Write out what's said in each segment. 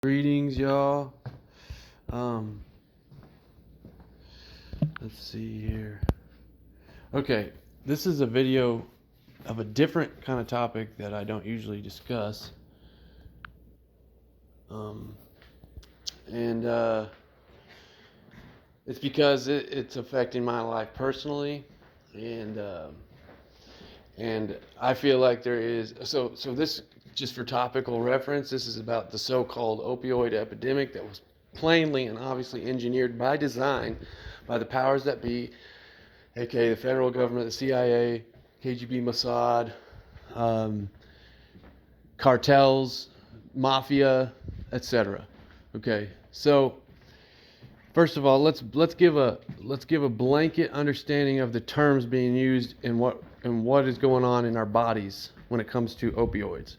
Greetings, y'all. Let's see here. Okay, this is a video of a different kind of topic that I don't usually discuss. It's because it's affecting my life personally, and I feel like there is so this, just for topical reference, this is about the so-called opioid epidemic that was plainly and obviously engineered by design by the powers that be, aka the federal government, the CIA, KGB, Mossad, cartels, mafia, etc. Okay, so first of all, let's give a blanket understanding of the terms being used and what is going on in our bodies when it comes to opioids.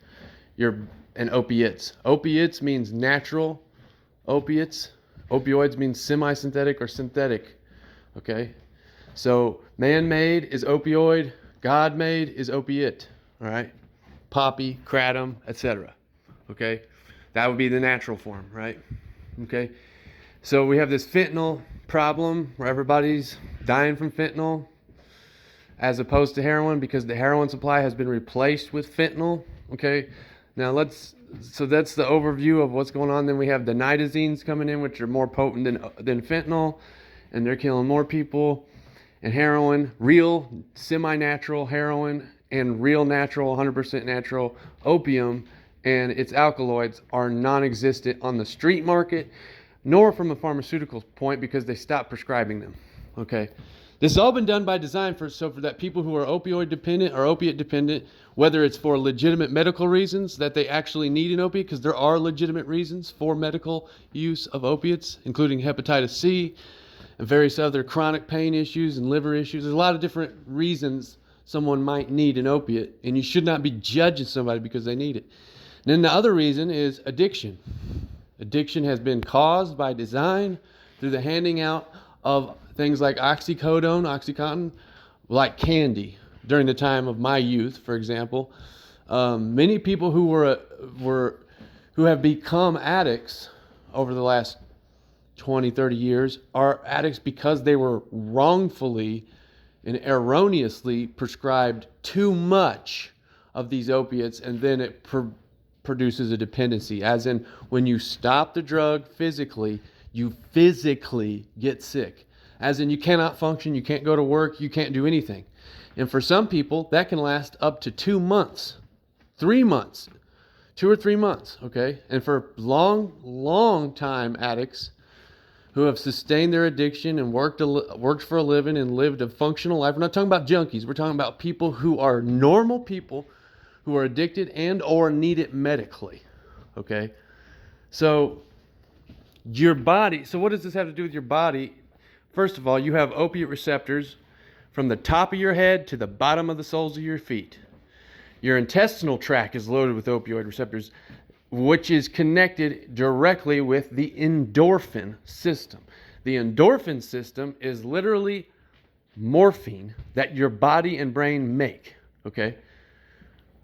And opiates. Opiates means natural. Opiates. Opioids means semi-synthetic or synthetic. Okay? So man-made is opioid. God-made is opiate. All right? Poppy, kratom, etc. Okay? That would be the natural form, right? Okay? So we have this fentanyl problem where everybody's dying from fentanyl as opposed to heroin because the heroin supply has been replaced with fentanyl. Okay? Now so that's the overview of what's going on. Then we have the nitazines coming in, which are more potent than fentanyl, and they're killing more people. And heroin, real semi-natural heroin and real natural, 100% natural opium and its alkaloids are non-existent on the street market, nor from a pharmaceutical point because they stopped prescribing them. Okay. This has all been done by design for that people who are opioid dependent or opiate dependent, whether it's for legitimate medical reasons that they actually need an opiate, because there are legitimate reasons for medical use of opiates, including hepatitis C and various other chronic pain issues and liver issues. There's a lot of different reasons someone might need an opiate, and you should not be judging somebody because they need it. And then the other reason is addiction. Addiction has been caused by design through the handing out of things like Oxycontin, like candy during the time of my youth, for example. Many people who have become addicts over the last 20, 30 years are addicts because they were wrongfully and erroneously prescribed too much of these opiates, and then it produces a dependency, as in when you stop the drug physically, you physically get sick. As in you cannot function, you can't go to work, you can't do anything. And for some people, that can last up to 2 months, 3 months, 2 or 3 months, okay? And for long time addicts who have sustained their addiction and worked for a living and lived a functional life, we're not talking about junkies, we're talking about people who are normal people who are addicted and or need it medically, okay? So your body, so what does this have to do with your body? First of all, you have opiate receptors from the top of your head to the bottom of the soles of your feet. Your intestinal tract is loaded with opioid receptors, which is connected directly with the endorphin system. The endorphin system is literally morphine that your body and brain make, okay?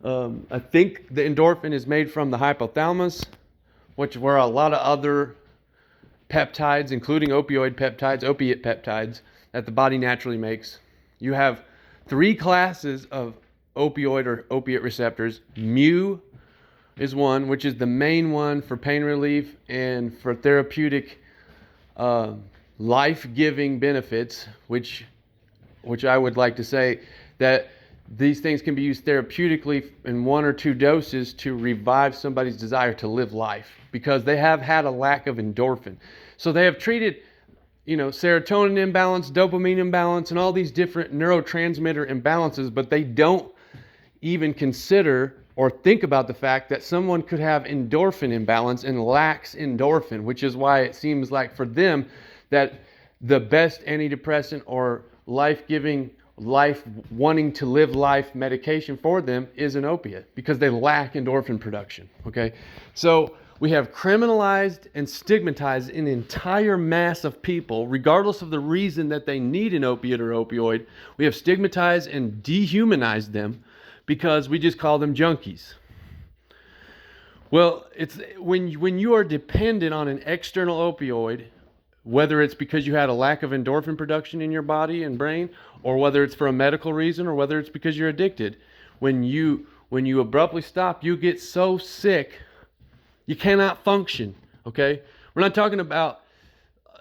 I think the endorphin is made from the hypothalamus, where a lot of other peptides, including opiate peptides that the body naturally makes. You have 3 classes of opioid or opiate receptors. Mu is one, which is the main one for pain relief and for therapeutic life-giving benefits, which I would like to say that these things can be used therapeutically in 1 or 2 doses to revive somebody's desire to live life, because they have had a lack of endorphin. So they have treated, serotonin imbalance, dopamine imbalance, and all these different neurotransmitter imbalances, but they don't even consider or think about the fact that someone could have endorphin imbalance and lacks endorphin, which is why it seems like for them that the best antidepressant or life-giving, wanting to live life medication for them is an opiate, because they lack endorphin production, okay? So we have criminalized and stigmatized an entire mass of people, regardless of the reason that they need an opiate or opioid. We have stigmatized and dehumanized them because we just call them junkies. Well, it's when you are dependent on an external opioid, whether it's because you had a lack of endorphin production in your body and brain, or whether it's for a medical reason, or whether it's because you're addicted. When you abruptly stop, you get so sick, you cannot function. Okay, we're not talking about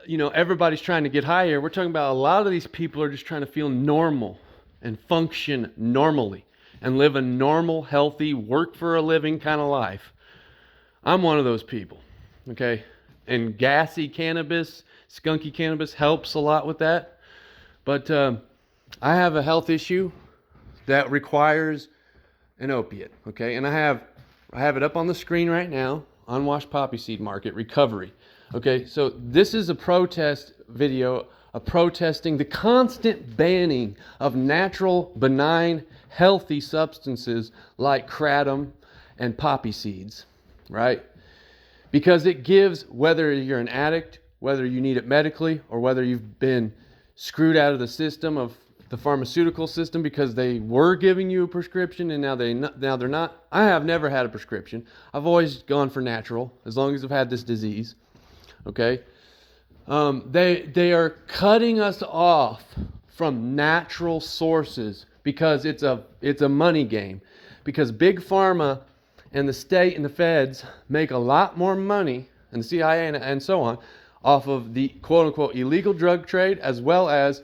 everybody's trying to get high here. We're talking about a lot of these people are just trying to feel normal and function normally and live a normal, healthy, work for a living kind of life. I'm one of those people, okay? And gassy cannabis, skunky cannabis helps a lot with that. But I have a health issue that requires an opiate, okay? And I have it up on the screen right now, Unwashed Poppy Seed Market Recovery. Okay, so this is a protest video, protesting the constant banning of natural, benign, healthy substances like kratom and poppy seeds, right? Because it gives, whether you're an addict, whether you need it medically, or whether you've been screwed out of the system of the pharmaceutical system because they were giving you a prescription and now they're not. I have never had a prescription. I've always gone for natural as long as I've had this disease. Okay, they are cutting us off from natural sources because it's a money game. Because big pharma and the state and the feds make a lot more money, and the CIA and so on, off of the quote unquote illegal drug trade as well as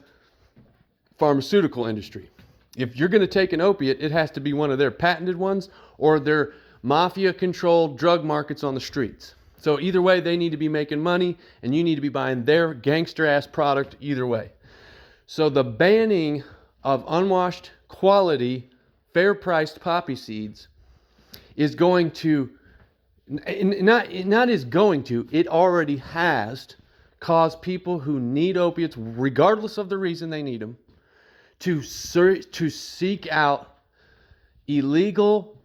pharmaceutical industry. If you're going to take an opiate, it has to be one of their patented ones or their mafia-controlled drug markets on the streets. So either way, they need to be making money, and you need to be buying their gangster-ass product either way. So the banning of unwashed, quality, fair-priced poppy seeds is going to, it already has caused people who need opiates, regardless of the reason they need them, to seek out illegal,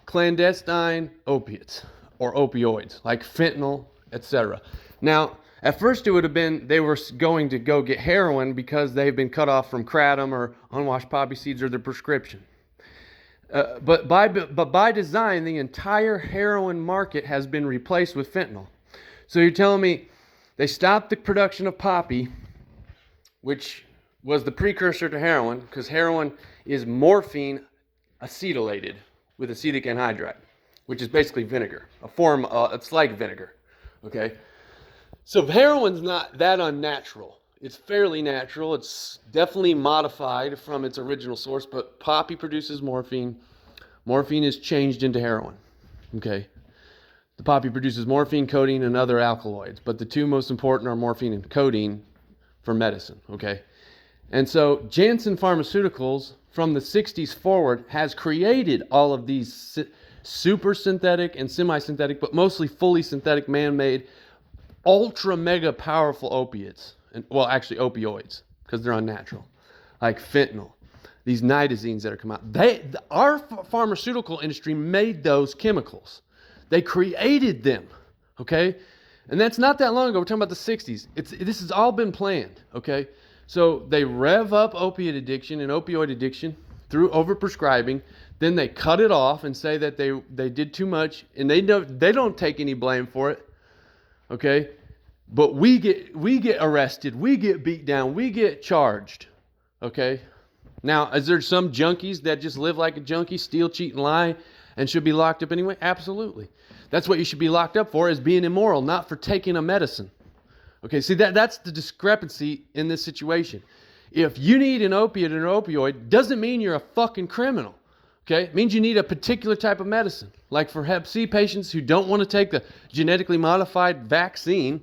clandestine opiates or opioids like fentanyl, etc. Now, at first it would have been they were going to go get heroin because they've been cut off from kratom or unwashed poppy seeds or their prescription. But by design, the entire heroin market has been replaced with fentanyl. So you're telling me they stopped the production of poppy, which was the precursor to heroin, because heroin is morphine acetylated with acetic anhydride, which is basically vinegar, a form, it's like vinegar, okay? So heroin's not that unnatural. It's fairly natural. It's definitely modified from its original source, but poppy produces morphine. Morphine is changed into heroin, okay? The poppy produces morphine, codeine, and other alkaloids, but the two most important are morphine and codeine for medicine, okay? And so Janssen Pharmaceuticals, from the 60s forward, has created all of these super synthetic and semi-synthetic, but mostly fully synthetic, man-made, ultra mega powerful opiates. And, well, actually opioids, because they're unnatural, like fentanyl, these nitazines that are coming out. Our pharmaceutical industry made those chemicals. They created them, okay? And that's not that long ago. We're talking about the 60s. This has all been planned, okay? So they rev up opiate addiction and opioid addiction through overprescribing. Then they cut it off and say that they did too much, and they don't take any blame for it, okay? But we get arrested, we get beat down, we get charged, okay? Now, is there some junkies that just live like a junkie, steal, cheat, and lie, and should be locked up anyway? Absolutely. That's what you should be locked up for, is being immoral, not for taking a medicine. Okay, see, that's the discrepancy in this situation. If you need an opiate or an opioid, doesn't mean you're a fucking criminal. Okay, it means you need a particular type of medicine. Like for Hep C patients who don't want to take the genetically modified vaccine,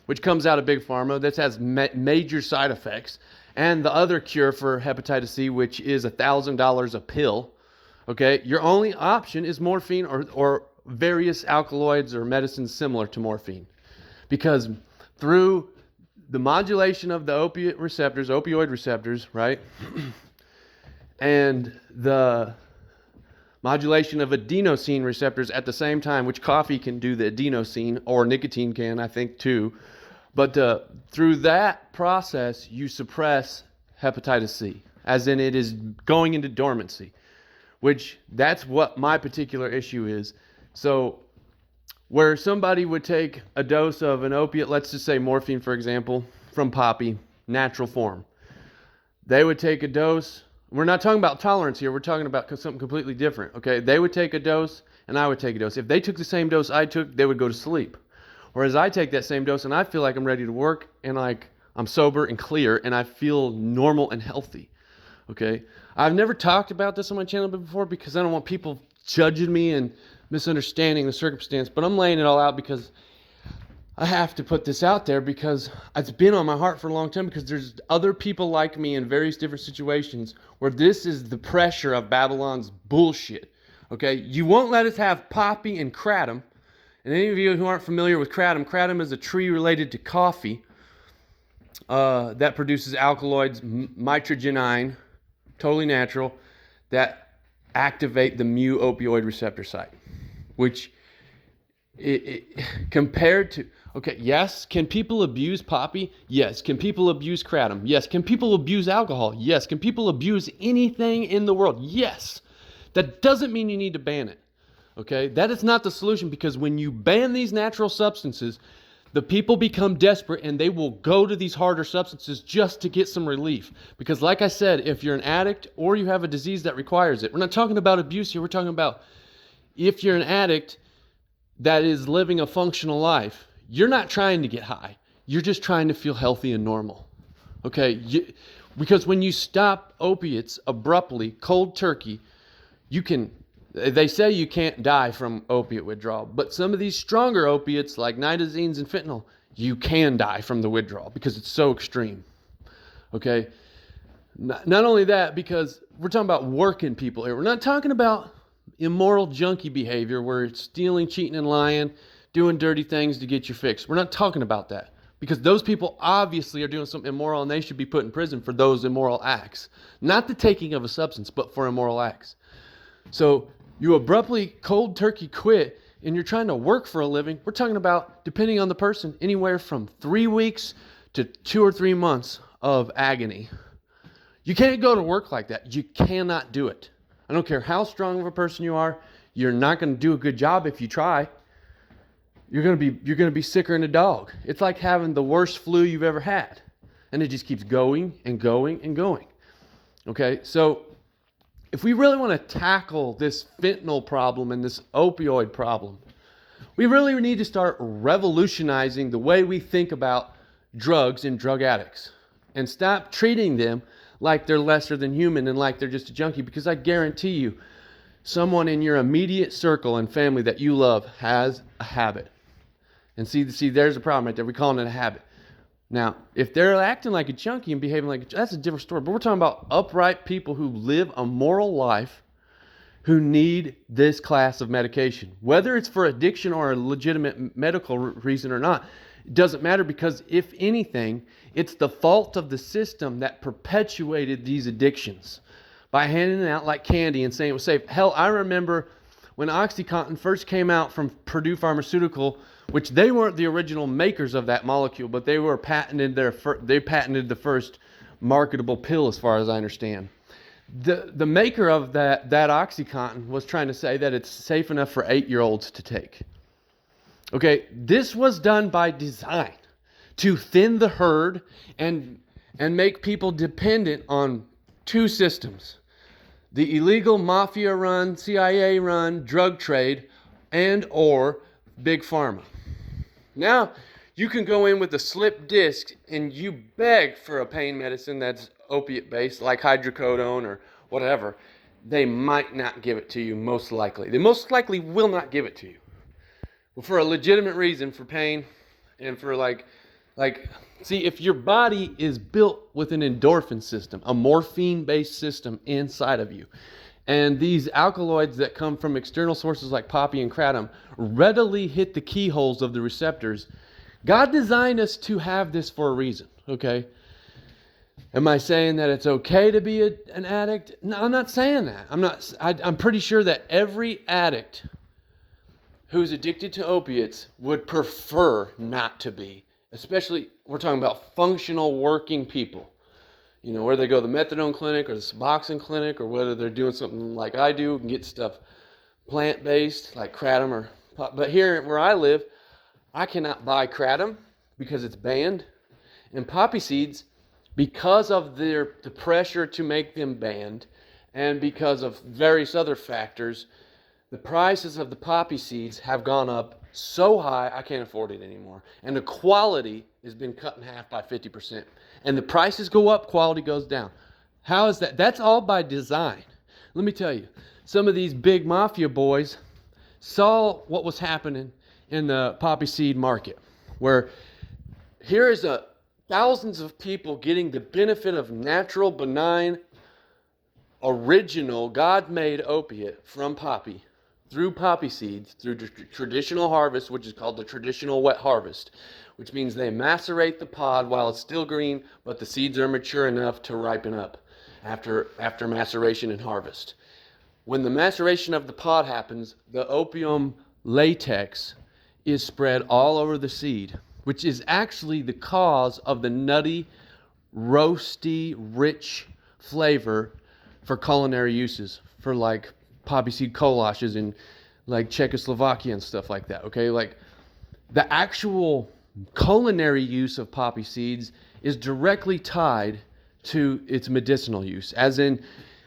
which comes out of Big Pharma, that has major side effects, and the other cure for hepatitis C, which is $1,000 a pill. Okay, your only option is morphine or various alkaloids or medicines similar to morphine. Because through the modulation of the opioid receptors, right? And the modulation of adenosine receptors at the same time, which coffee can do the adenosine, or nicotine can, I think, too. But through that process, you suppress hepatitis C, as in it is going into dormancy. which that's what my particular issue is. So where somebody would take a dose of an opiate, let's just say morphine, for example, from poppy, natural form. They would take a dose. We're not talking about tolerance here. We're talking about something completely different, okay? They would take a dose and I would take a dose. If they took the same dose I took, they would go to sleep. Whereas I take that same dose and I feel like I'm ready to work and like I'm sober and clear and I feel normal and healthy, okay? I've never talked about this on my channel before because I don't want people judging me and misunderstanding the circumstance, but I'm laying it all out because I have to put this out there because it's been on my heart for a long time, because there's other people like me in various different situations where this is the pressure of Babylon's bullshit, okay? You won't let us have poppy and kratom. And any of you who aren't familiar with kratom, kratom is a tree related to coffee that produces alkaloids, mitragynine, totally natural, that activate the mu opioid receptor site, which compared to, okay, yes, can people abuse poppy? Yes. Can people abuse kratom? Yes. Can people abuse alcohol? Yes. Can people abuse anything in the world? Yes. That doesn't mean you need to ban it, okay? That is not the solution, because when you ban these natural substances, the people become desperate and they will go to these harder substances just to get some relief. Because like I said, if you're an addict or you have a disease that requires it, we're not talking about abuse here. We're talking about if you're an addict that is living a functional life, you're not trying to get high. You're just trying to feel healthy and normal, okay? Because when you stop opiates abruptly, cold turkey, they say you can't die from opiate withdrawal, but some of these stronger opiates like nitazenes and fentanyl, you can die from the withdrawal because it's so extreme, okay? Not only that, because we're talking about working people here. We're not talking about immoral junkie behavior where it's stealing, cheating, and lying, doing dirty things to get your fix. We're not talking about that, because those people obviously are doing something immoral and they should be put in prison for those immoral acts. Not the taking of a substance, but for immoral acts. So you abruptly cold turkey quit and you're trying to work for a living. We're talking about, depending on the person, anywhere from 3 weeks to 2 or 3 months of agony. You can't go to work like that. You cannot do it. I don't care how strong of a person you are. You're not going to do a good job if you try. You're going to be sicker than a dog. It's like having the worst flu you've ever had. And it just keeps going and going and going. Okay? So if we really want to tackle this fentanyl problem and this opioid problem, we really need to start revolutionizing the way we think about drugs and drug addicts, and stop treating them like they're lesser than human and like they're just a junkie. Because I guarantee you, someone in your immediate circle and family that you love has a habit. And see, there's a problem right there. We're calling it a habit. Now, if they're acting like a junkie and behaving like that's a different story. But we're talking about upright people who live a moral life, who need this class of medication. Whether it's for addiction or a legitimate medical reason or not, it doesn't matter, because if anything, it's the fault of the system that perpetuated these addictions by handing it out like candy and saying it was safe. Hell, I remember when OxyContin first came out from Purdue Pharmaceutical, which they weren't the original makers of that molecule, but they patented the first marketable pill, as far as I understand. The maker of that OxyContin was trying to say that it's safe enough for 8-year-olds to take. Okay, this was done by design to thin the herd and make people dependent on two systems: the illegal mafia-run, CIA-run drug trade, and or Big Pharma. Now, you can go in with a slip disc and you beg for a pain medicine that's opiate-based, like hydrocodone or whatever. They might not give it to you, most likely. They most likely will not give it to you. Well, for a legitimate reason, for pain and for see, if your body is built with an endorphin system, a morphine-based system inside of you, and these alkaloids that come from external sources like poppy and kratom readily hit the keyholes of the receptors, God designed us to have this for a reason, okay? Am I saying that it's okay to be an addict? No, I'm not saying that. I'm pretty sure that every addict who's addicted to opiates would prefer not to be. Especially, we're talking about functional working people. You know, whether they go to the methadone clinic or the Suboxone clinic, or whether they're doing something like I do and get stuff plant-based like kratom or pop. But here where I live, I cannot buy kratom because it's banned, and poppy seeds, because of the pressure to make them banned, and because of various other factors, the prices of the poppy seeds have gone up so high I can't afford it anymore. And the quality has been cut in half by 50%. And the prices go up, quality goes down. How is that? That's all by design. Let me tell you, some of these big mafia boys saw what was happening in the poppy seed market, where here is thousands of people getting the benefit of natural, benign, original, God-made opiate from poppy, through poppy seeds, through traditional harvest, which is called the traditional wet harvest, which means they macerate the pod while it's still green, but the seeds are mature enough to ripen up after maceration and harvest. When the maceration of the pod happens, the opium latex is spread all over the seed, which is actually the cause of the nutty, roasty, rich flavor for culinary uses, for like poppy seed collages in like Czechoslovakia and stuff like that, okay? Like the actual culinary use of poppy seeds is directly tied to its medicinal use. As in,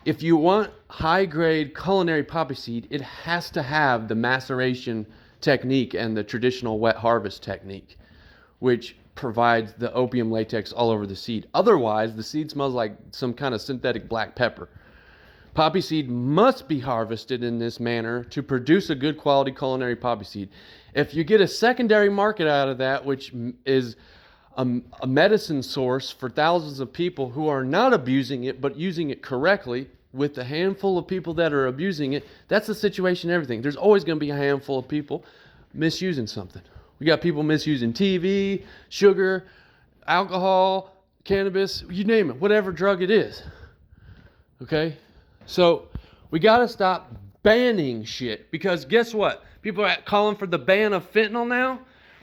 if you want high-grade culinary poppy seed, it has to have the maceration technique and the traditional wet harvest technique, which provides the opium latex all over the seed. Otherwise, the seed smells like some kind of synthetic black pepper. Poppy seed must be harvested in this manner to produce a good quality culinary poppy seed. If you get a secondary market out of that, which is a medicine source for thousands of people who are not abusing it, but using it correctly, with the handful of people that are abusing it, that's the situation in everything. There's always going to be a handful of people misusing something. We got people misusing TV, sugar, alcohol, cannabis, you name it, whatever drug it is. Okay? So we got to stop banning shit, because guess what? People are calling for the ban of fentanyl now.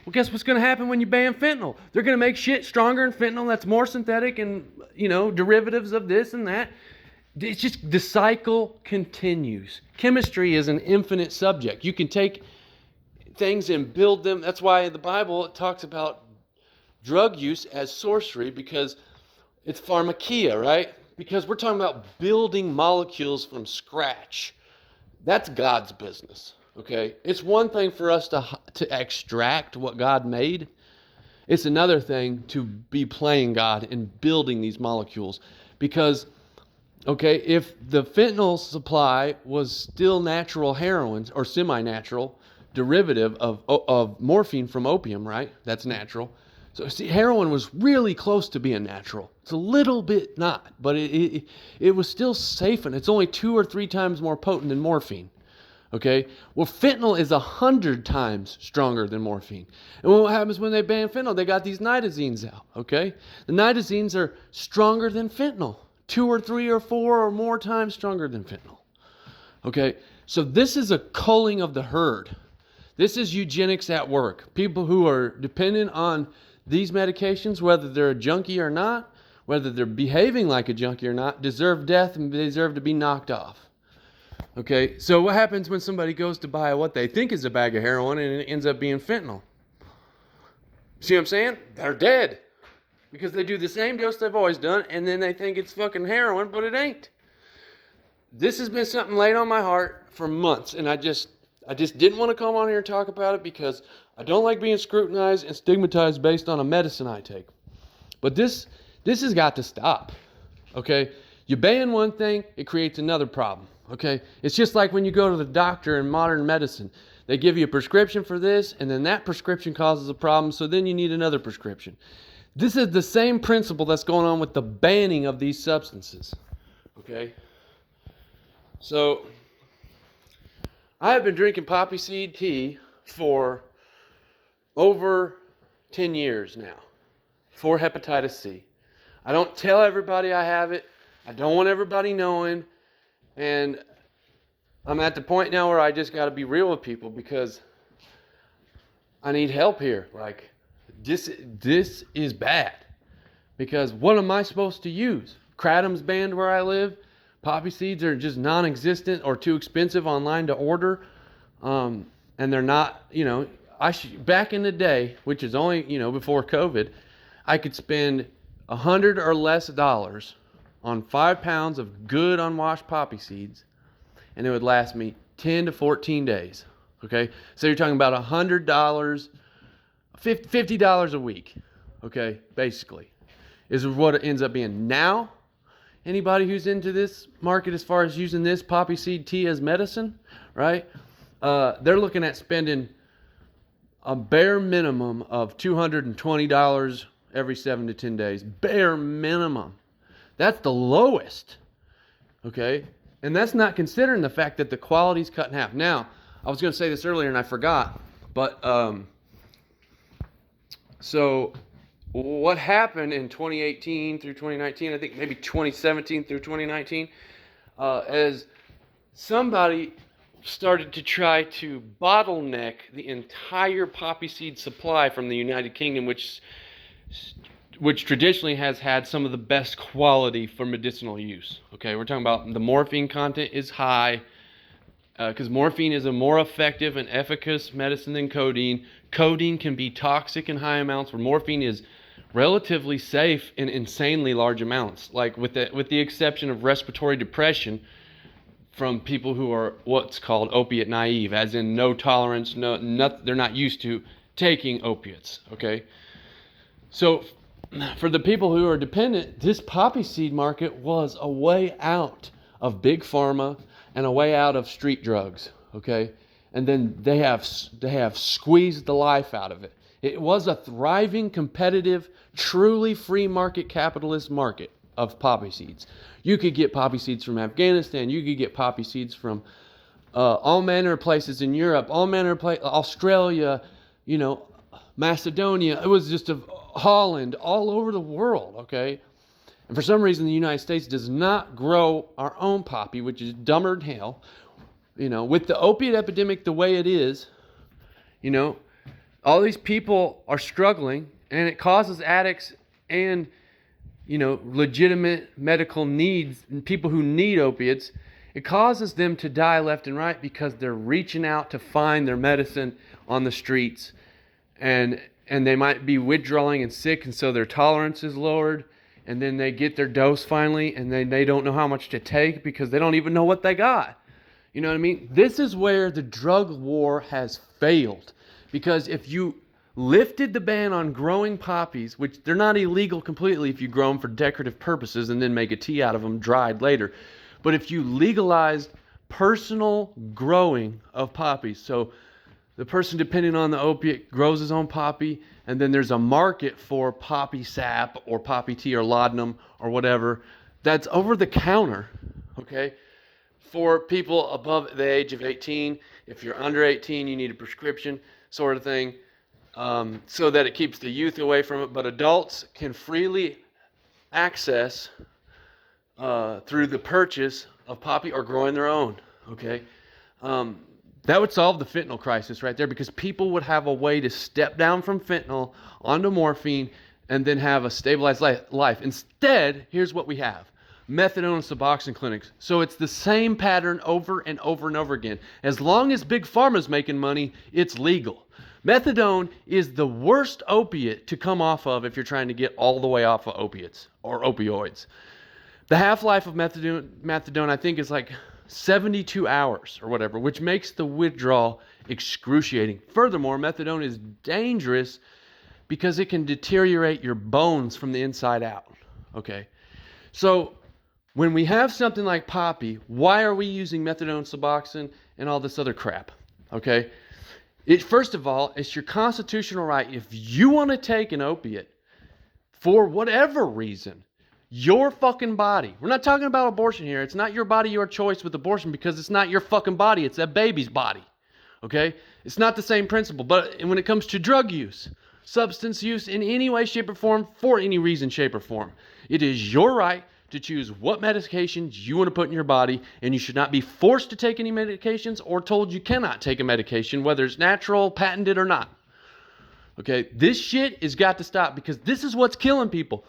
Well, guess what's going to happen when you ban fentanyl? They're going to make shit stronger than fentanyl that's more synthetic and, derivatives of this and that. It's just, the cycle continues. Chemistry is an infinite subject. You can take things and build them. That's why in the Bible it talks about drug use as sorcery, because it's pharmakia, right? Because we're talking about building molecules from scratch. That's God's business, okay? It's one thing for us to extract what God made. It's another thing to be playing God and building these molecules. Because, okay, if the fentanyl supply was still natural heroin or semi-natural derivative of morphine from opium, right? That's natural. So see, heroin was really close to being natural. It's a little bit not, but it was still safe, and it's only 2 or 3 times more potent than morphine. Okay? Well, fentanyl is 100 times stronger than morphine. And what happens when they ban fentanyl? They got these nitazines out. Okay? The nitazines are stronger than fentanyl. 2 or 3 or 4 or more times stronger than fentanyl. Okay? So this is a culling of the herd. This is eugenics at work. People who are dependent on these medications, whether they're a junkie or not, whether they're behaving like a junkie or not, deserve death and deserve to be knocked off. Okay, so what happens when somebody goes to buy what they think is a bag of heroin and it ends up being fentanyl? See what I'm saying? They're dead. Because they do the same dose they've always done, and then they think it's fucking heroin, but it ain't. This has been something laid on my heart for months, and I just didn't want to come on here and talk about it because I don't like being scrutinized and stigmatized based on a medicine I take. But this has got to stop, okay? You ban one thing, it creates another problem, okay? It's just like when you go to the doctor in modern medicine. They give you a prescription for this, and then that prescription causes a problem, so then you need another prescription. This is the same principle that's going on with the banning of these substances, okay? So I have been drinking poppy seed tea for over 10 years now for hepatitis C. I don't tell everybody I have it. I don't want everybody knowing. And I'm at the point now where I just got to be real with people because I need help here. Like, this is bad. Because what am I supposed to use? Kratom's banned where I live. Poppy seeds are just non-existent or too expensive online to order. And they're not, back in the day, which is only, before COVID, I could spend $100 or less on 5 pounds of good unwashed poppy seeds, and it would last me 10 to 14 days. Okay, so you're talking about $100, $50 a week. Okay, basically, is what it ends up being. Now, anybody who's into this market as far as using this poppy seed tea as medicine, right? They're looking at spending a bare minimum of $220 every 7 to 10 days. Bare minimum. That's the lowest. Okay? And that's not considering the fact that the quality's cut in half. Now, I was going to say this earlier and I forgot. But, so what happened in 2018 through 2019, I think maybe 2017 through 2019, as somebody started to try to bottleneck the entire poppy seed supply from the United Kingdom, which traditionally has had some of the best quality for medicinal use. Okay, we're talking about the morphine content is high, because morphine is a more effective and efficacious medicine than codeine. Codeine can be toxic in high amounts, where morphine is relatively safe in insanely large amounts, like with the exception of respiratory depression from people who are what's called opiate naive, as in no tolerance, they're not used to taking opiates. Okay, so for the people who are dependent, this poppy seed market was a way out of big pharma and a way out of street drugs. Okay, and then they have squeezed the life out of it. It was a thriving, competitive, truly free market capitalist market of poppy seeds. You could get poppy seeds from Afghanistan. You could get poppy seeds from all manner of places in Europe, all manner of places, Australia, Macedonia. It was just Holland, all over the world, okay? And for some reason, the United States does not grow our own poppy, which is dumber than hell. With the opiate epidemic the way it is, all these people are struggling, and it causes addicts and legitimate medical needs and people who need opiates, it causes them to die left and right because they're reaching out to find their medicine on the streets, and they might be withdrawing and sick, and so their tolerance is lowered, and then they get their dose finally, and then they don't know how much to take because they don't even know what they got. You know what I mean? This is where the drug war has failed, because if you lifted the ban on growing poppies, which they're not illegal completely if you grow them for decorative purposes and then make a tea out of them dried later. But if you legalized personal growing of poppies, so the person depending on the opiate grows his own poppy, and then there's a market for poppy sap or poppy tea or laudanum or whatever that's over the counter, okay, for people above the age of 18. If you're under 18, you need a prescription sort of thing. So that it keeps the youth away from it, but adults can freely access through the purchase of poppy or growing their own. Okay, that would solve the fentanyl crisis right there, because people would have a way to step down from fentanyl onto morphine and then have a stabilized life. Instead, here's what we have: methadone and Suboxone clinics. So it's the same pattern over and over and over again. As long as Big Pharma's making money, it's legal. Methadone is the worst opiate to come off of if you're trying to get all the way off of opiates or opioids. The half-life of methadone, I think, is like 72 hours or whatever, which makes the withdrawal excruciating. Furthermore, methadone is dangerous because it can deteriorate your bones from the inside out. Okay? So when we have something like poppy, why are we using methadone, Suboxone, and all this other crap? Okay? First of all, it's your constitutional right. If you want to take an opiate for whatever reason, your fucking body. We're not talking about abortion here. It's not your body, your choice with abortion, because it's not your fucking body. It's that baby's body. Okay? It's not the same principle. But when it comes to drug use, substance use in any way, shape, or form, for any reason, shape, or form, it is your right to choose what medications you want to put in your body, and you should not be forced to take any medications or told you cannot take a medication, whether it's natural, patented, or not. Okay? This shit has got to stop, because this is what's killing people.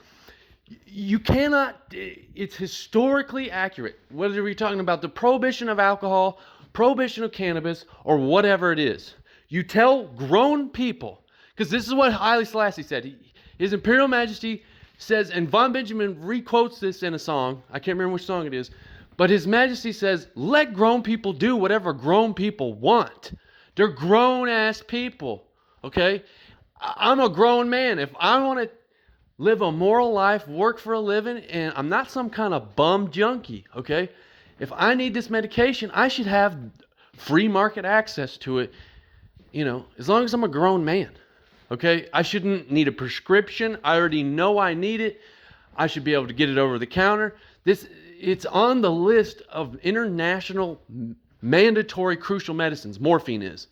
You cannot, it's historically accurate, whether you're talking about the prohibition of alcohol, prohibition of cannabis, or whatever it is. You tell grown people, because this is what Haile Selassie said. His Imperial Majesty says, and Von Benjamin requotes this in a song, I can't remember which song it is, but His Majesty says, let grown people do whatever grown people want. They're grown-ass people, okay? I'm a grown man. If I want to live a moral life, work for a living, and I'm not some kind of bum junkie, okay? If I need this medication, I should have free market access to it, as long as I'm a grown man, okay? I shouldn't need a prescription. I already know I need it. I should be able to get it over the counter. It's on the list of international mandatory crucial medicines, morphine is,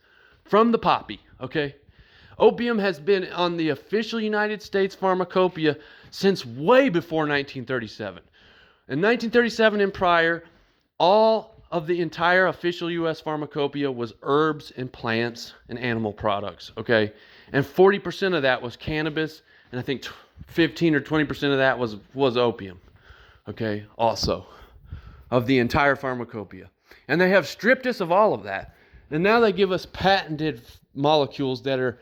from the poppy, okay? Opium has been on the official United States pharmacopoeia since way before 1937. In 1937 and prior, all of the entire official U.S. pharmacopoeia was herbs and plants and animal products, okay? And 40% of that was cannabis, and I think 15 or 20% of that was opium, okay, also, of the entire pharmacopoeia. And they have stripped us of all of that. And now they give us patented molecules that are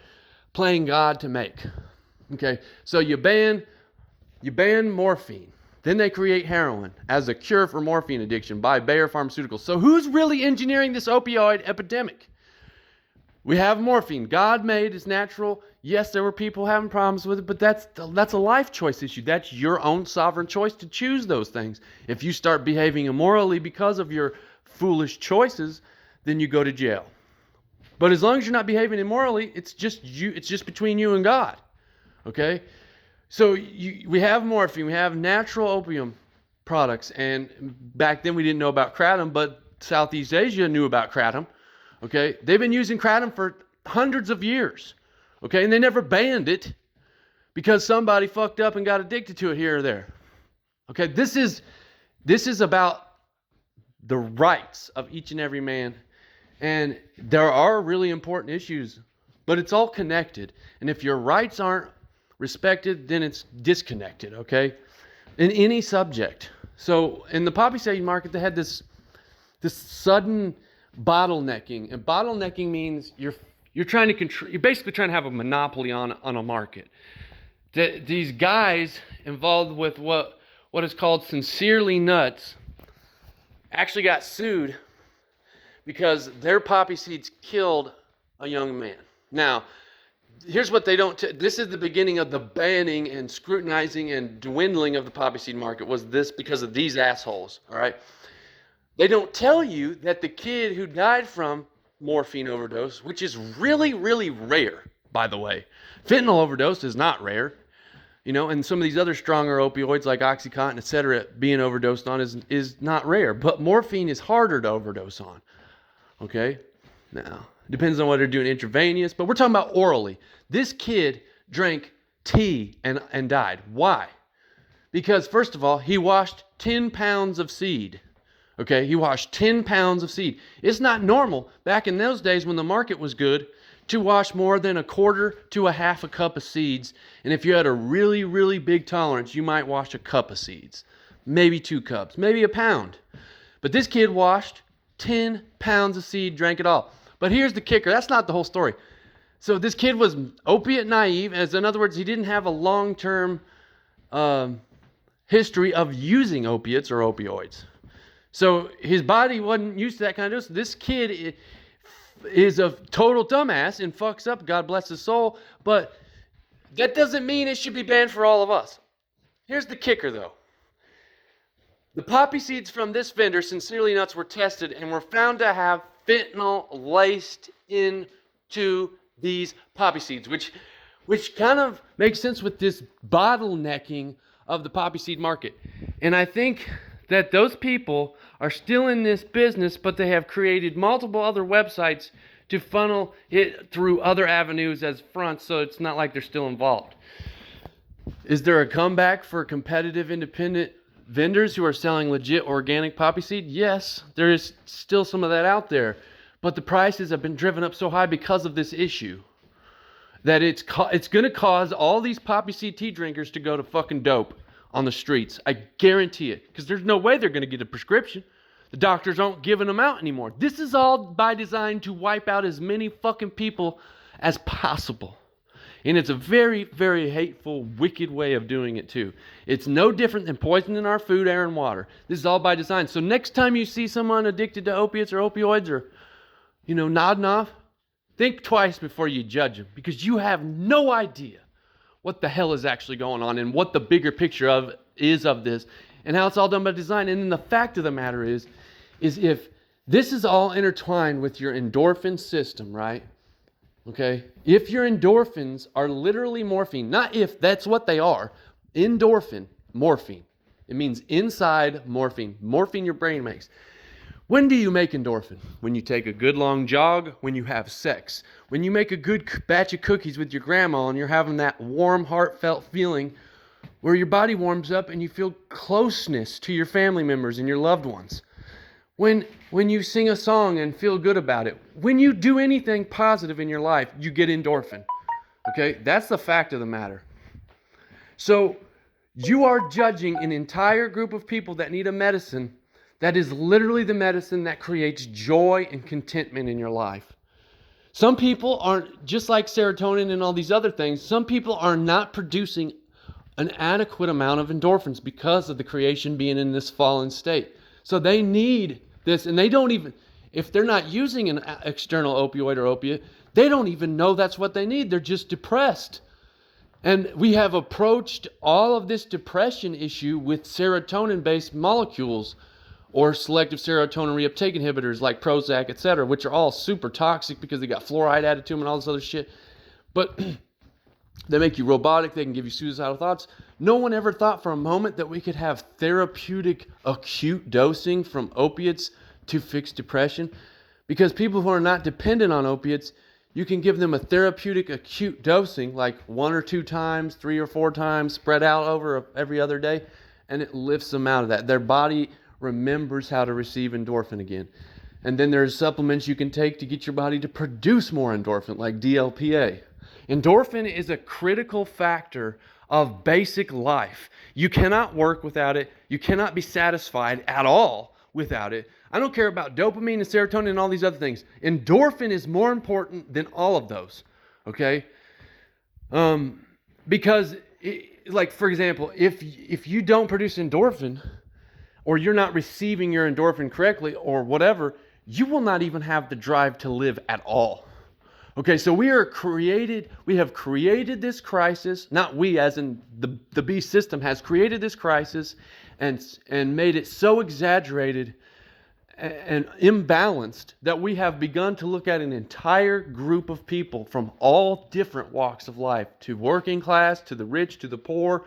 playing God to make. Okay, so you ban morphine. Then they create heroin as a cure for morphine addiction by Bayer Pharmaceuticals. So who's really engineering this opioid epidemic? We have morphine. God made, it's natural. Yes, there were people having problems with it, but that's a life choice issue. That's your own sovereign choice to choose those things. If you start behaving immorally because of your foolish choices, then you go to jail. But as long as you're not behaving immorally, it's just between you and God. Okay? So we have morphine, we have natural opium products, and back then we didn't know about kratom, but Southeast Asia knew about kratom. Okay? They've been using kratom for hundreds of years. Okay? And they never banned it because somebody fucked up and got addicted to it here or there. Okay? This is about the rights of each and every man. And there are really important issues, but it's all connected. And if your rights aren't respected, then it's disconnected, okay? In any subject. So in the poppy seed market, they had this sudden bottlenecking. And bottlenecking means you're trying to control, you're basically trying to have a monopoly on a market. These guys involved with what is called Sincerely Nuts actually got sued because their poppy seeds killed a young man. Now, here's what they don't this is the beginning of the banning and scrutinizing and dwindling of the poppy seed market, was this because of these assholes, all right? They don't tell you that the kid who died from morphine overdose, which is really, really rare, by the way. Fentanyl overdose is not rare. And some of these other stronger opioids like Oxycontin, etc., being overdosed on is not rare. But morphine is harder to overdose on. Okay? Now, depends on whether they're doing intravenous, but we're talking about orally. This kid drank tea and died. Why? Because, first of all, he washed 10 pounds of seed. Okay? He washed 10 pounds of seed. It's not normal, back in those days when the market was good, to wash more than a quarter to a half a cup of seeds. And if you had a really, really big tolerance, you might wash a cup of seeds. Maybe 2 cups, maybe a pound. But this kid washed 10 pounds of seed, drank it all. But here's the kicker. That's not the whole story. So this kid was opiate naive. As in other words, he didn't have a long-term history of using opiates or opioids. So his body wasn't used to that kind of dose. This kid is a total dumbass and fucks up, God bless his soul, but that doesn't mean it should be banned for all of us. Here's the kicker, though. The poppy seeds from this vendor, Sincerely Nuts, were tested and were found to have fentanyl laced into these poppy seeds, which kind of makes sense with this bottlenecking of the poppy seed market. And I think that those people are still in this business, but they have created multiple other websites to funnel it through other avenues as fronts, so it's not like they're still involved. Is there a comeback for competitive independent vendors who are selling legit organic poppy seed? Yes, there is still some of that out there, but the prices have been driven up so high because of this issue that it's going to cause all these poppy seed tea drinkers to go to fucking dope. on the streets. I guarantee it. Because there's no way they're going to get a prescription. The doctors aren't giving them out anymore. This is all by design to wipe out as many fucking people as possible. And it's a very, very hateful, wicked way of doing it too. It's no different than poisoning our food, air, and water. This is all by design. So next time you see someone addicted to opiates or opioids or, nodding off, think twice before you judge them. Because you have no idea what the hell is actually going on and what the bigger picture is of this and how it's all done by design. And then the fact of the matter is if this is all intertwined with your endorphin system, right? Okay? If your endorphins are literally morphine, not if, that's what they are. Endorphin, morphine. It means inside morphine. Morphine your brain makes. When do you make endorphin? When you take a good long jog, when you have sex, when you make a good batch of cookies with your grandma and you're having that warm, heartfelt feeling where your body warms up and you feel closeness to your family members and your loved ones. When you sing a song and feel good about it. When you do anything positive in your life, you get endorphin. Okay? That's the fact of the matter. So you are judging an entire group of people that need a medicine that is literally the medicine that creates joy and contentment in your life. Some people aren't, just like serotonin and all these other things, some people are not producing an adequate amount of endorphins because of the creation being in this fallen state. So they need this, and they don't even, if they're not using an external opioid or opiate, they don't even know that's what they need. They're just depressed. And we have approached all of this depression issue with serotonin-based molecules or selective serotonin reuptake inhibitors like Prozac, etc., which are all super toxic because they got fluoride added to them and all this other shit. But they make you robotic. They can give you suicidal thoughts. No one ever thought for a moment that we could have therapeutic acute dosing from opiates to fix depression. Because people who are not dependent on opiates, you can give them a therapeutic acute dosing, like 1 or 2 times, 3 or 4 times, spread out over every other day, and it lifts them out of that. Their body remembers how to receive endorphin again. And then there's supplements you can take to get your body to produce more endorphin, like DLPA. Endorphin is a critical factor of basic life. You cannot work without it. You cannot be satisfied at all without it. I don't care about dopamine and serotonin and all these other things. Endorphin is more important than all of those, okay? Because, like, for example, if you don't produce endorphin, or you're not receiving your endorphin correctly, or whatever, you will not even have the drive to live at all. Okay, so we have created this crisis, not we as in the beast system has created this crisis and made it so exaggerated and imbalanced that we have begun to look at an entire group of people from all different walks of life, to working class, to the rich, to the poor,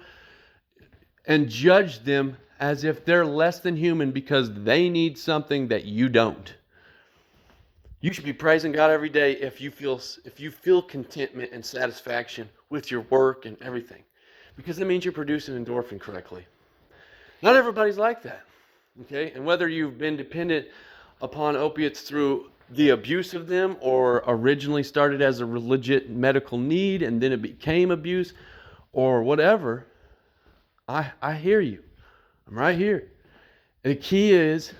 and judge them as if they're less than human because they need something that you don't. You should be praising God every day if you feel contentment and satisfaction with your work and everything, because it means you're producing endorphin correctly. Not everybody's like that, okay? And whether you've been dependent upon opiates through the abuse of them or originally started as a legit medical need and then it became abuse or whatever, I hear you. I'm right here. And the key is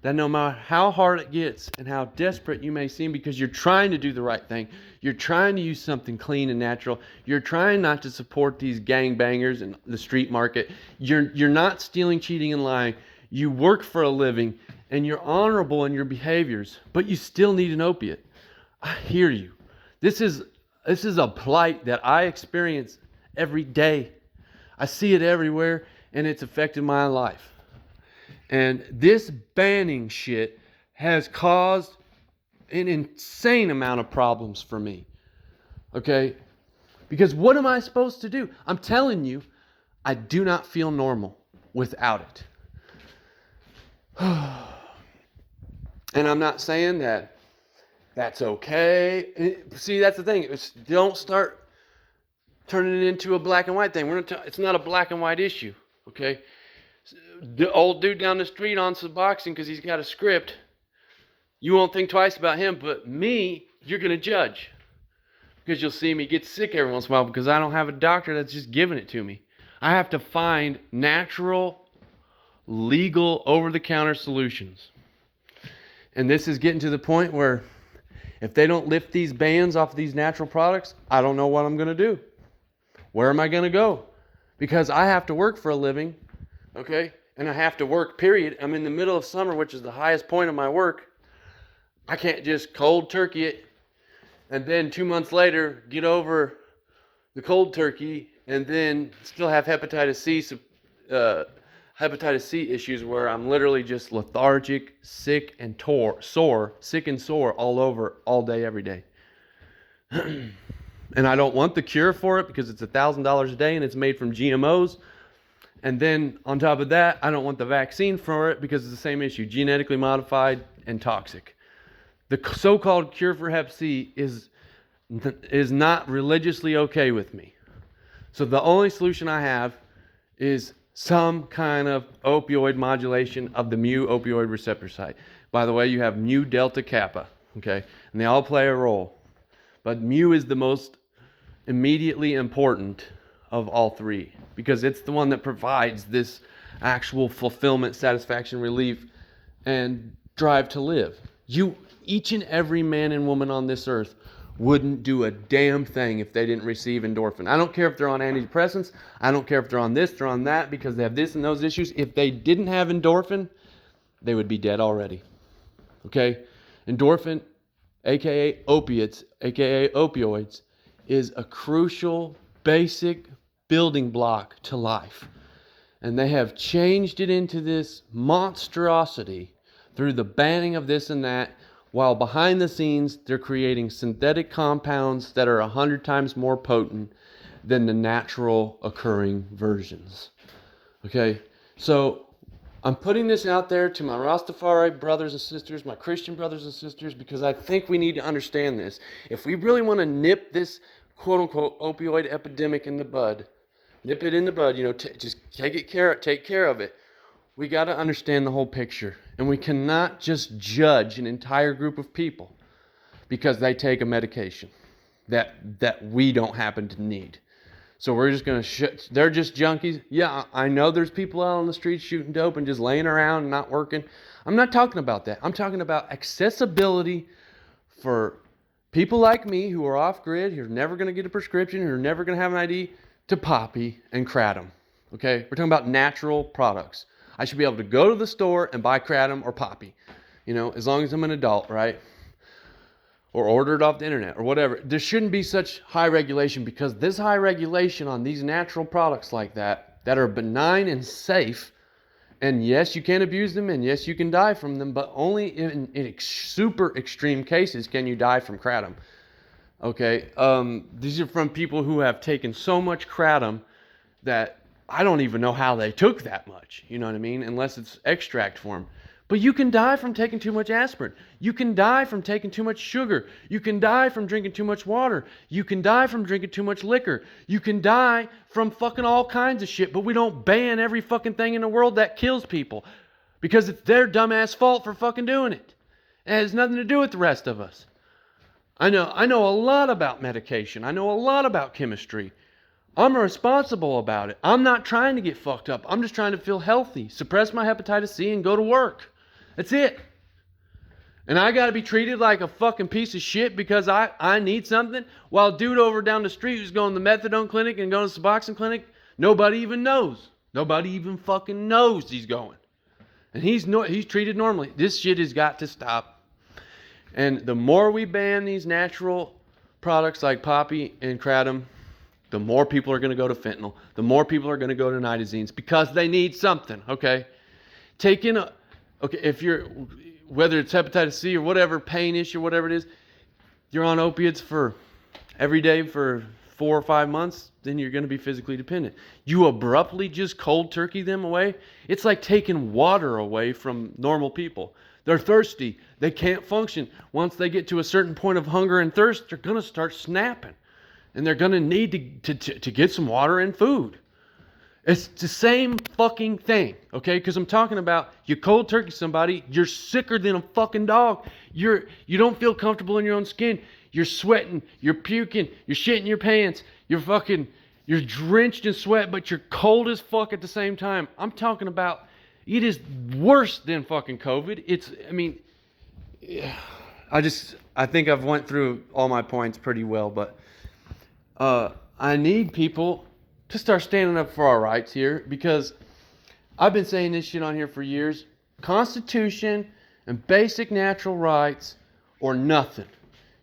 that no matter how hard it gets and how desperate you may seem because you're trying to do the right thing, you're trying to use something clean and natural, you're trying not to support these gangbangers and the street market, you're not stealing, cheating, and lying, you work for a living, and you're honorable in your behaviors, but you still need an opiate. I hear you. This is a plight that I experience every day. I see it everywhere, and it's affected my life. And this banning shit has caused an insane amount of problems for me. Okay? Because what am I supposed to do? I'm telling you, I do not feel normal without it. And I'm not saying that that's okay. See, that's the thing. Don't start turning it into a black and white thing. It's not a black and white issue. Okay? The old dude down the street on Suboxone because he's got a script, you won't think twice about him, but me, you're going to judge. Because you'll see me get sick every once in a while because I don't have a doctor that's just giving it to me. I have to find natural, legal, over-the-counter solutions. And this is getting to the point where if they don't lift these bans off these natural products, I don't know what I'm going to do. Where am I going to go? Because I have to work for a living, okay? And I have to work, period. I'm in the middle of summer, which is the highest point of my work. I can't just cold turkey it and then 2 months later get over the cold turkey and then still have hepatitis C issues where I'm literally just lethargic, sick and sore all over all day, every day. And I don't want the cure for it because it's $1,000 a day and it's made from GMOs. And then on top of that, I don't want the vaccine for it because it's the same issue, genetically modified and toxic. The so-called cure for Hep C is not religiously okay with me. So the only solution I have is some kind of opioid modulation of the mu opioid receptor site. By the way, you have mu, delta, kappa, okay? And they all play a role. But mu is the most immediately important of all three because it's the one that provides this actual fulfillment, satisfaction, relief, and drive to live. Each and every man and woman on this earth wouldn't do a damn thing if they didn't receive endorphin. I don't care if they're on antidepressants. I don't care if they're on this, they're on that, because they have this and those issues. If they didn't have endorphin, they would be dead already. Okay? Endorphin, aka opiates, aka opioids, is a crucial, basic building block to life. And they have changed it into this monstrosity through the banning of this and that, while behind the scenes, they're creating synthetic compounds that are 100 times more potent than the natural occurring versions. Okay? So, I'm putting this out there to my Rastafari brothers and sisters, my Christian brothers and sisters, because I think we need to understand this. If we really want to nip this quote-unquote opioid epidemic in the bud, nip it in the bud, just take care of it. We got to understand the whole picture. And we cannot just judge an entire group of people because they take a medication that we don't happen to need. So we're just going to they're just junkies. Yeah, I know there's people out on the streets shooting dope and just laying around and not working. I'm not talking about that. I'm talking about accessibility for people like me who are off-grid, who are never going to get a prescription, who are never going to have an ID, to poppy and kratom. Okay? We're talking about natural products. I should be able to go to the store and buy kratom or poppy, as long as I'm an adult, right? Or order it off the internet or whatever. There shouldn't be such high regulation because this high regulation on these natural products like that are benign and safe, and yes, you can abuse them, and yes, you can die from them, but only in super extreme cases can you die from kratom. Okay? These are from people who have taken so much kratom that I don't even know how they took that much, you know what I mean? Unless it's extract form. But you can die from taking too much aspirin. You can die from taking too much sugar. You can die from drinking too much water. You can die from drinking too much liquor. You can die from fucking all kinds of shit. But we don't ban every fucking thing in the world that kills people because it's their dumbass fault for fucking doing it. It has nothing to do with the rest of us. I know a lot about medication. I know a lot about chemistry. I'm responsible about it. I'm not trying to get fucked up. I'm just trying to feel healthy, suppress my hepatitis C, and go to work. That's it. And I got to be treated like a fucking piece of shit because I need something, while dude over down the street who's going to the methadone clinic and going to the Suboxone clinic, nobody even knows. Nobody even fucking knows he's going. And he's treated normally. This shit has got to stop. And the more we ban these natural products like poppy and kratom, the more people are going to go to fentanyl. The more people are going to go to nitazines because they need something, okay? If you're, whether it's hepatitis C or whatever, pain issue, whatever it is, you're on opiates for every day for 4 or 5 months, then you're going to be physically dependent. You abruptly just cold turkey them away. It's like taking water away from normal people. They're thirsty. They can't function. Once they get to a certain point of hunger and thirst, they're going to start snapping. And they're going to need to get some water and food. It's the same fucking thing, okay? Because I'm talking about you cold turkey somebody, you're sicker than a fucking dog. You don't feel comfortable in your own skin. You're sweating, you're puking, you're shitting your pants, you're fucking, You're drenched in sweat, but you're cold as fuck at the same time. I'm talking about, it is worse than fucking COVID. I think I've went through all my points pretty well, but I need people to start standing up for our rights here, because I've been saying this shit on here for years. Constitution and basic natural rights or nothing.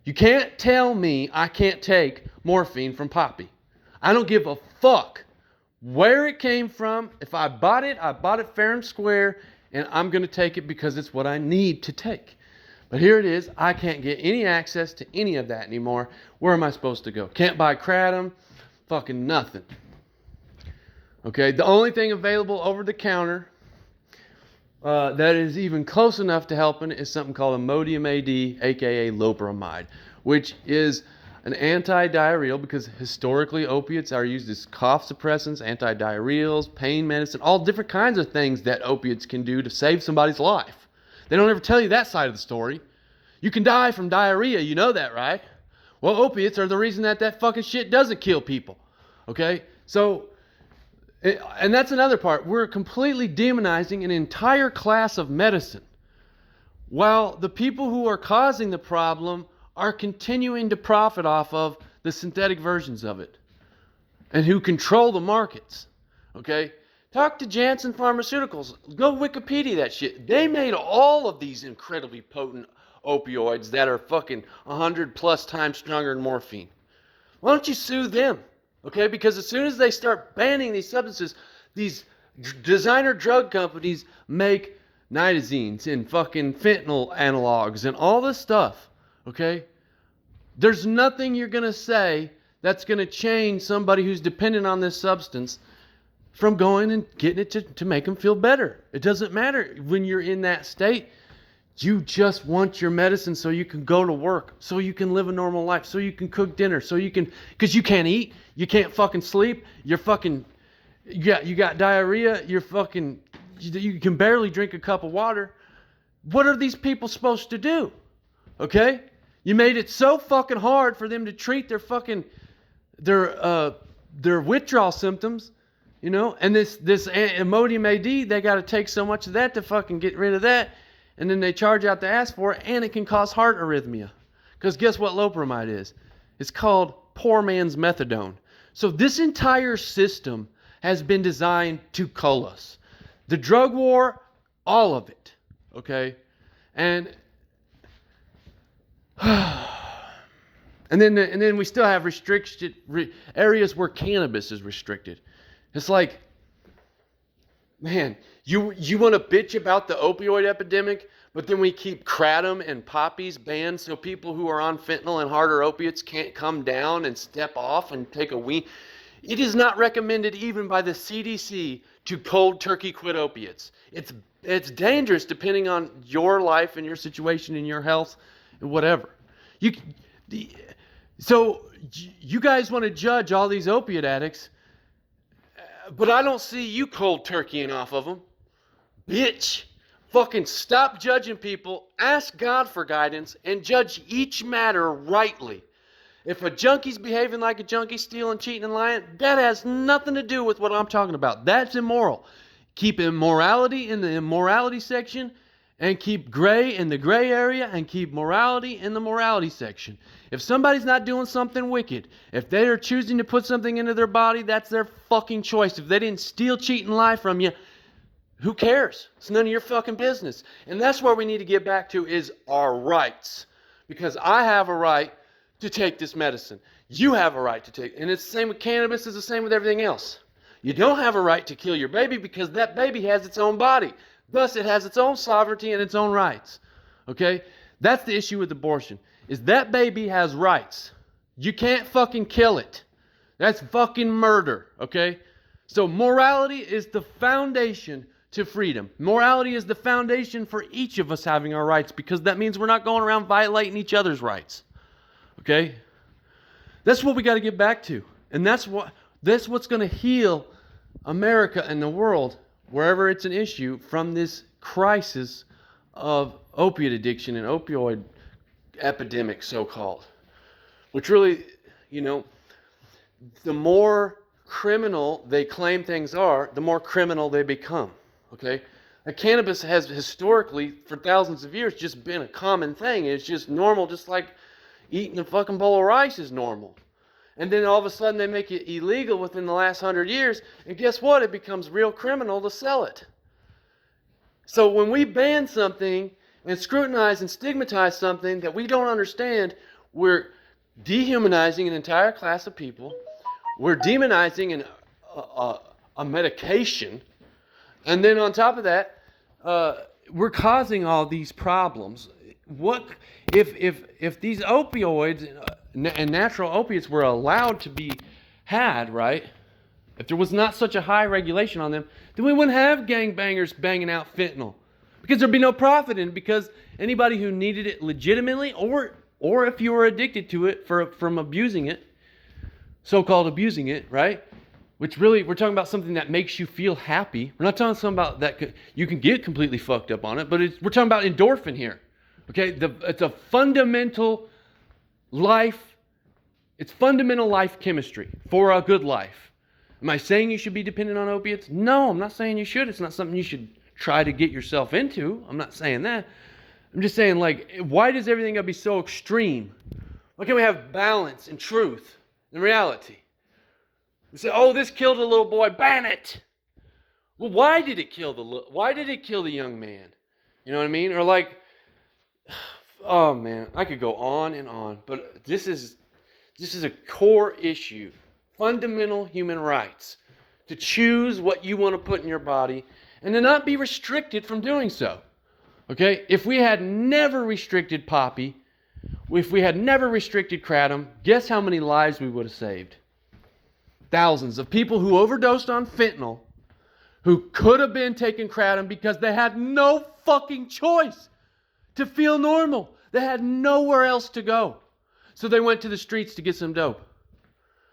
You can't tell me I can't take morphine from Poppy. I don't give a fuck where it came from. If I bought it fair and square, and I'm going to take it because it's what I need to take. But here it is. I can't get any access to any of that anymore. Where am I supposed to go? Can't buy kratom. Fucking nothing. Okay, the only thing available over the counter that is even close enough to helping is something called Imodium AD, aka loperamide, which is an anti-diarrheal, because historically opiates are used as cough suppressants, anti-diarrheals, pain medicine, all different kinds of things that opiates can do to save somebody's life. They don't ever tell you that side of the story. You can die from diarrhea, you know that, right? Well, opiates are the reason that fucking shit doesn't kill people. Okay? So, and that's another part. We're completely demonizing an entire class of medicine, while the people who are causing the problem are continuing to profit off of the synthetic versions of it, and who control the markets. Okay? Talk to Janssen Pharmaceuticals. Go Wikipedia that shit. They made all of these incredibly potent opioids that are fucking 100 plus times stronger than morphine. Why don't you sue them? Okay? Because as soon as they start banning these substances, these designer drug companies make nitazines and fucking fentanyl analogs and all this stuff. Okay? There's nothing you're going to say that's going to change somebody who's dependent on this substance from going and getting it to make them feel better. It doesn't matter when you're in that state. You just want your medicine so you can go to work, so you can live a normal life, so you can cook dinner, so you can, because you can't eat, you can't fucking sleep, you got diarrhea, you can barely drink a cup of water. What are these people supposed to do? Okay? You made it so fucking hard for them to treat their withdrawal symptoms, you know, and this Imodium AD, they got to take so much of that to fucking get rid of that, and then they charge out the ass for it, and it can cause heart arrhythmia. Because guess what loperamide is? It's called poor man's methadone. So this entire system has been designed to cull us. The drug war, all of it, okay? And then we still have restricted areas where cannabis is restricted. It's like, man, you want to bitch about the opioid epidemic, but then we keep kratom and poppies banned so people who are on fentanyl and harder opiates can't come down and step off and take a wean. It is not recommended even by the CDC to cold turkey quit opiates. It's dangerous depending on your life and your situation and your health and whatever. So you guys want to judge all these opiate addicts, but I don't see you cold turkeying off of them. Bitch, fucking stop judging people, ask God for guidance, and judge each matter rightly. If a junkie's behaving like a junkie, stealing, cheating, and lying, that has nothing to do with what I'm talking about. That's immoral. Keep immorality in the immorality section, and keep gray in the gray area, and keep morality in the morality section. If somebody's not doing something wicked, if they are choosing to put something into their body, that's their fucking choice. If they didn't steal, cheat, and lie from you, who cares? It's none of your fucking business. And that's where we need to get back to, is our rights. Because I have a right to take this medicine. You have a right to take it. And it's the same with cannabis, it's the same with everything else. You don't have a right to kill your baby because that baby has its own body. Thus, it has its own sovereignty and its own rights. Okay? That's the issue with abortion, is that baby has rights. You can't fucking kill it. That's fucking murder. Okay? So morality is the foundation to freedom. Morality is the foundation for each of us having our rights, because that means we're not going around violating each other's rights. Okay? That's what we got to get back to. And that's what's going to heal America and the world, wherever it's an issue, from this crisis of opiate addiction and opioid epidemic, so-called. Which really, you know, the more criminal they claim things are, the more criminal they become. Okay? Cannabis has historically, for thousands of years, just been a common thing. It's just normal, just like eating a fucking bowl of rice is normal. And then all of a sudden they make it illegal within the last 100 years, and guess what? It becomes real criminal to sell it. So when we ban something and scrutinize and stigmatize something that we don't understand, we're dehumanizing an entire class of people. We're demonizing a medication. And then on top of that, we're causing all these problems. What if these opioids and natural opiates were allowed to be had, right? If there was not such a high regulation on them, then we wouldn't have gangbangers banging out fentanyl. Because there'd be no profit in it, because anybody who needed it legitimately, or if you were addicted to it from abusing it, so-called abusing it, right? Which really, we're talking about something that makes you feel happy. We're not talking something about that you can get completely fucked up on it, but we're talking about endorphin here. Okay, it's a fundamental life. It's fundamental life chemistry for a good life. Am I saying you should be dependent on opiates? No, I'm not saying you should. It's not something you should try to get yourself into. I'm not saying that. I'm just saying, like, why does everything gotta be so extreme? Why can't we have balance and truth and reality? We say, oh, this killed a little boy, ban it. Well, why did it kill the young man? You know what I mean? Or like, oh man, I could go on and on, but this is a core issue. Fundamental human rights. To choose what you want to put in your body and to not be restricted from doing so. Okay? If we had never restricted poppy, if we had never restricted kratom, guess how many lives we would have saved? Thousands of people who overdosed on fentanyl, who could have been taking kratom because they had no fucking choice to feel normal. They had nowhere else to go. So they went to the streets to get some dope.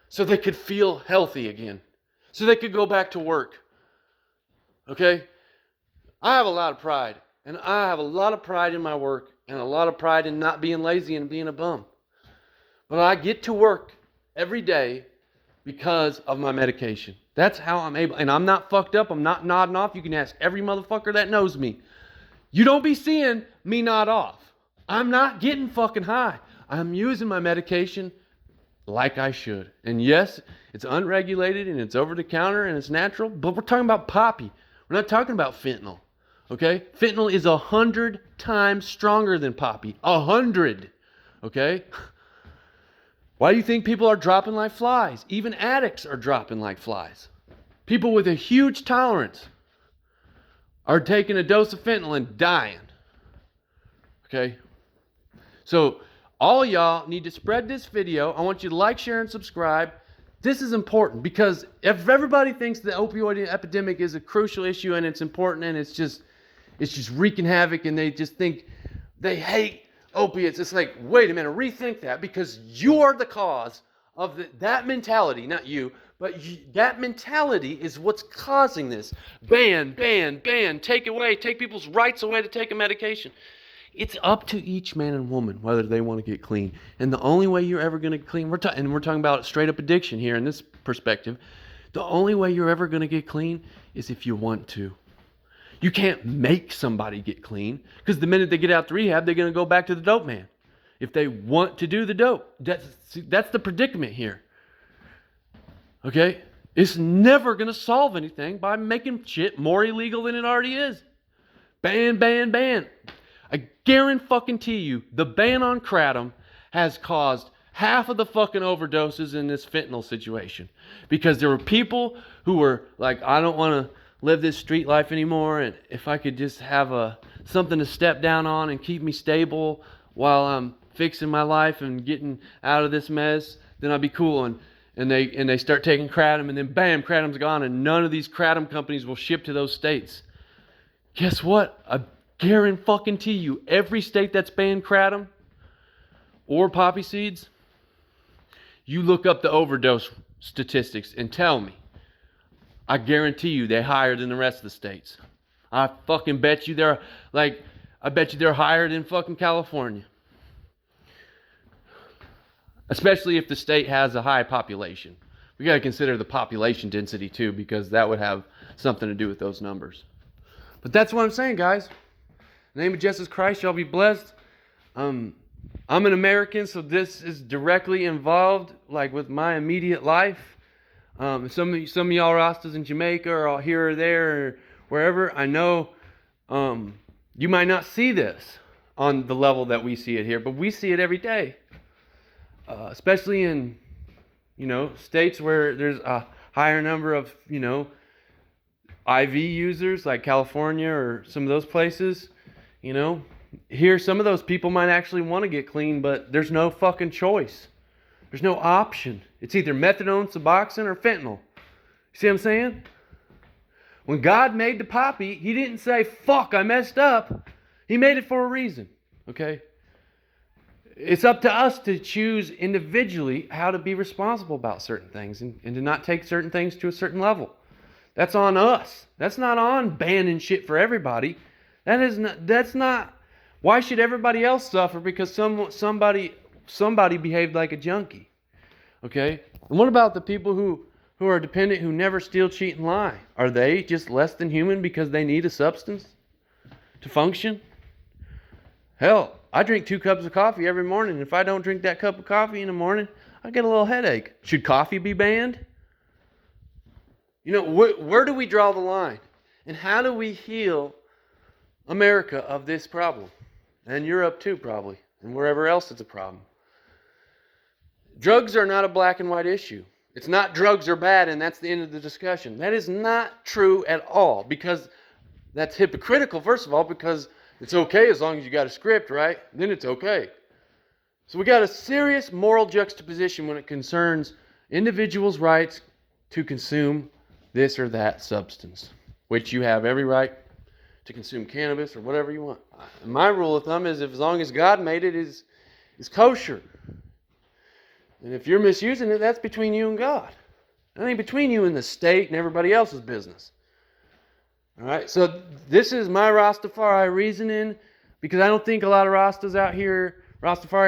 So they could feel healthy again. So they could go back to work. Okay? I have a lot of pride. And I have a lot of pride in my work. And a lot of pride in not being lazy and being a bum. But I get to work every day because of my medication. That's how I'm able. And I'm not fucked up. I'm not nodding off. You can ask every motherfucker that knows me. You don't be seeing me nod off. I'm not getting fucking high. I'm using my medication like I should. And yes, it's unregulated and it's over the counter and it's natural, but we're talking about poppy. We're not talking about fentanyl. Okay? Fentanyl is 100 times stronger than poppy. 100. Okay? Why do you think people are dropping like flies? Even addicts are dropping like flies. People with a huge tolerance are taking a dose of fentanyl and dying. Okay? So, all y'all need to spread this video. I want you to like, share, and subscribe. This is important because if everybody thinks the opioid epidemic is a crucial issue and it's important and it's just wreaking havoc and they just think they hate opiates, it's like, wait a minute, rethink that, because you are the cause of that mentality, not you, but that mentality is what's causing this. Ban, take people's rights away to take a medication. It's up to each man and woman whether they want to get clean. And the only way you're ever going to get clean, we're talking about straight up addiction here in this perspective. The only way you're ever going to get clean is if you want to. You can't make somebody get clean, because the minute they get out to rehab, they're going to go back to the dope man. If they want to do the dope, that's the predicament here. Okay? It's never going to solve anything by making shit more illegal than it already is. Ban. I guarantee you, the ban on kratom has caused half of the fucking overdoses in this fentanyl situation. Because there were people who were like, I don't want to live this street life anymore, and if I could just have something to step down on and keep me stable while I'm fixing my life and getting out of this mess, then I'd be cool. And they start taking kratom, and then bam, kratom's gone, and none of these kratom companies will ship to those states. Guess what? I guarantee you, every state that's banned kratom or poppy seeds, you look up the overdose statistics and tell me. I guarantee you they're higher than the rest of the states. I fucking bet you they're higher than fucking California. Especially if the state has a high population. We got to consider the population density too, because that would have something to do with those numbers. But that's what I'm saying, guys. In the name of Jesus Christ, y'all be blessed. I'm an American, so this is directly involved, like with my immediate life. Some of y'all Rastas in Jamaica or all here or there or wherever, I know you might not see this on the level that we see it here, but we see it every day. Especially in, states where there's a higher number of, IV users like California or some of those places, Here, some of those people might actually want to get clean, but there's no fucking choice. There's no option. It's either methadone, Suboxone, or fentanyl. You see what I'm saying? When God made the poppy, He didn't say, fuck, I messed up. He made it for a reason, okay? It's up to us to choose individually how to be responsible about certain things and to not take certain things to a certain level. That's on us. That's not on banning shit for everybody. That's not. Why should everybody else suffer because somebody behaved like a junkie? Okay? And what about the people who are dependent, who never steal, cheat, and lie? Are they just less than human because they need a substance to function? Hell, I drink 2 cups of coffee every morning. If I don't drink that cup of coffee in the morning, I get a little headache. Should coffee be banned? Where do we draw the line? And how do we heal America of this problem? And Europe too, probably. And wherever else it's a problem. Drugs are not a black and white issue. It's not drugs are bad and that's the end of the discussion. That is not true at all, because that's hypocritical, first of all, because it's okay as long as you got a script, right? Then it's okay. So we got a serious moral juxtaposition when it concerns individuals' rights to consume this or that substance, which you have every right to consume cannabis or whatever you want. My rule of thumb is, as long as God made it, is kosher. And if you're misusing it, that's between you and God. That ain't between you and the state and everybody else's business. All right, so this is my Rastafari reasoning, because I don't think a lot of Rastafari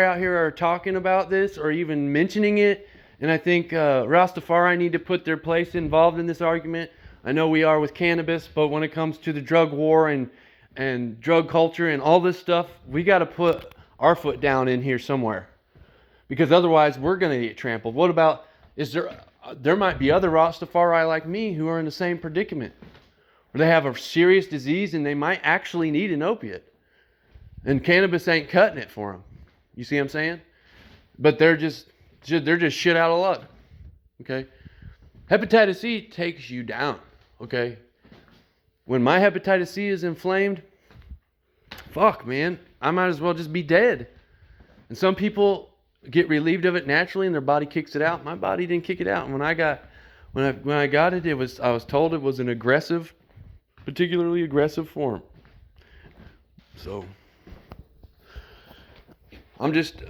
out here are talking about this or even mentioning it. And I think Rastafari need to put their place involved in this argument. I know we are with cannabis, but when it comes to the drug war and drug culture and all this stuff, we got to put our foot down in here somewhere, because otherwise we're going to get trampled. What about, there might be other Rastafari like me who are in the same predicament, where they have a serious disease and they might actually need an opiate, and cannabis ain't cutting it for them. You see what I'm saying? But they're just shit out of luck. Okay? Hepatitis C takes you down. Okay? When my hepatitis C is inflamed, fuck, man, I might as well just be dead. And some people get relieved of it naturally and their body kicks it out. My body didn't kick it out. And when I got it, I was told it was an aggressive, particularly aggressive form. So I'm just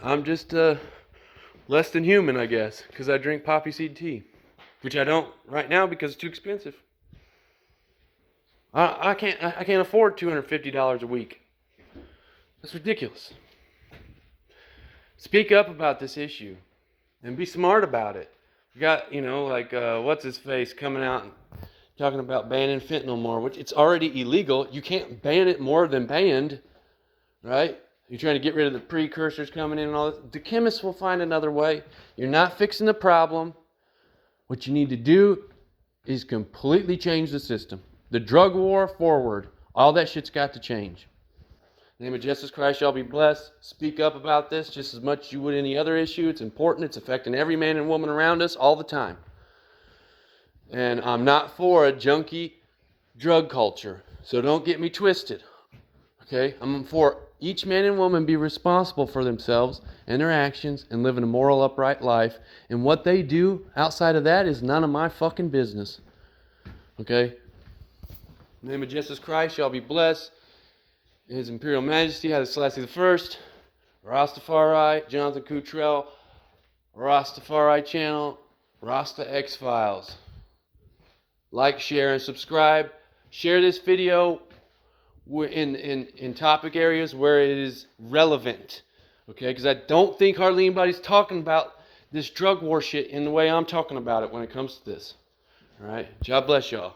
less than human, I guess, because I drink poppy seed tea, which I don't right now because it's too expensive. I can't afford $250 a week. That's ridiculous. Speak up about this issue and be smart about it. You got, what's his face coming out and talking about banning fentanyl more, which it's already illegal. You can't ban it more than banned, right? You're trying to get rid of the precursors coming in and all this. The chemists will find another way. You're not fixing the problem. What you need to do is completely change the system. The drug war forward. All that shit's got to change. In the name of Jesus Christ, y'all be blessed. Speak up about this just as much as you would any other issue. It's important. It's affecting every man and woman around us all the time. And I'm not for a junkie drug culture. So don't get me twisted. Okay? I'm for each man and woman be responsible for themselves and their actions and living a moral, upright life. And what they do outside of that is none of my fucking business. Okay? In the name of Jesus Christ, y'all be blessed. His Imperial Majesty, Haile Selassie I, Rastafari, Jonathan Cottrell, Rastafari channel, Rasta X-Files. Like, share, and subscribe. Share this video in topic areas where it is relevant. Okay, because I don't think hardly anybody's talking about this drug war shit in the way I'm talking about it when it comes to this. All right. God bless y'all.